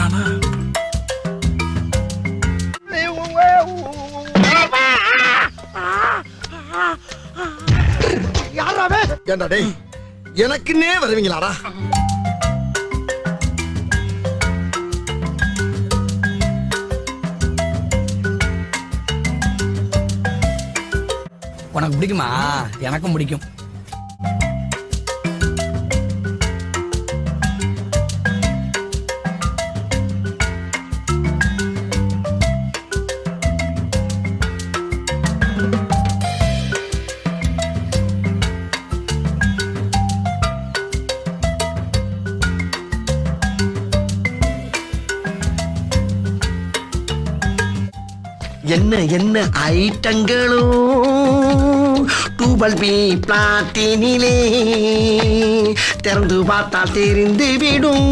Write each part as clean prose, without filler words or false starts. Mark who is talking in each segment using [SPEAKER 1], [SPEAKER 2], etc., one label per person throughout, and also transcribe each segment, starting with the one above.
[SPEAKER 1] வந்துட்டானா?
[SPEAKER 2] யாராவே
[SPEAKER 1] ஏண்டா டேய், எனக்குன்னே வருவீங்களாடா?
[SPEAKER 3] உனக்கு பிடிக்குமா? எனக்கும் பிடிக்கும்.
[SPEAKER 2] என்ன என்ன ஐட்டங்களும் டூபல் பி பிளாட்டினிலே திறந்து பார்த்தால் தெரிந்து விடும்,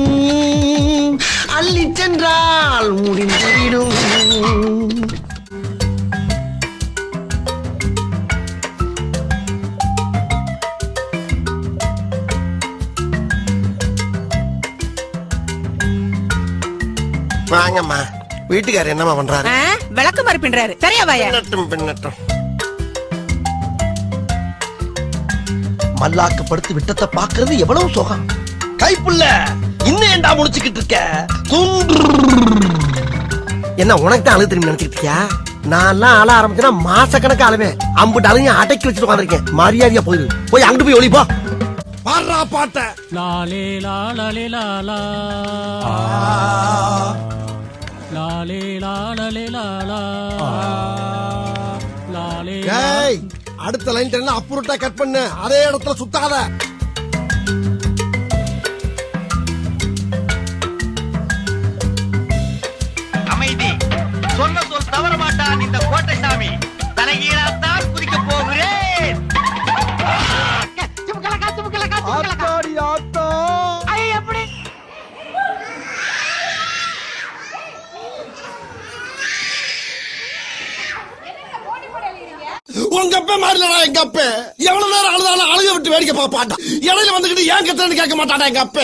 [SPEAKER 2] அள்ளி சென்றால் முடிந்து விடும். வாங்கம்மா, வீட்டுக்காரர் என்னமா பண்றாரு?
[SPEAKER 4] விளக்கு மாதிரி பின்றாரு. சரியா வாயா?
[SPEAKER 2] பின்னட்டும். மல்லாக்கு படுத்து விட்டத்தை பாக்குறது எவ்வளவு சுகம். கைப்புள்ள இன்னும் ஏண்டா முடிச்சுக்கிட்டு இருக்க? என்ன உனக்கு தான் அழுது திரும்பி நினைச்சுக்கிட்டு இருக்கியா? நான் அழ ஆரம்பிச்சேன்னா மாசக்கணக்கு அழுவேன். அம்புட்டு அழுங்க அடக்கி வச்சுட்டு உட்காந்துருக்கேன். மரியாதையா போயிரு. போய் அங்கிட்டு போய் ஒளிப்போ.
[SPEAKER 1] பாடுறா பாட்ட.
[SPEAKER 5] லாலே லாலே லாலா லாலே லாலே லாலா லாலே.
[SPEAKER 1] ஏய், அடுத்த லைன் என்ன அப்புறட்டா கட் பண்ணு. அதே இடத்துல சுத்தாத.
[SPEAKER 6] அமைதி. சொன்ன சொல் தவற மாட்டான் இந்த கோட்டை சாமி. தலைகீழாத்தான் குதிக்க போகிறேன்.
[SPEAKER 1] ஆத்தாடி ஆத்தா.
[SPEAKER 6] எப்படி
[SPEAKER 1] உங்க அப்ப மாறிலடா எங்க அப்ப. எவ்வளவு நேரம் அழுதாலும் அழுக விட்டு வேடிக்கை பார்க்க மாட்டான். இடையில வந்துகிட்டு ஏன் கத்துறன்னு கேட்க மாட்டாடா எங்க அப்ப.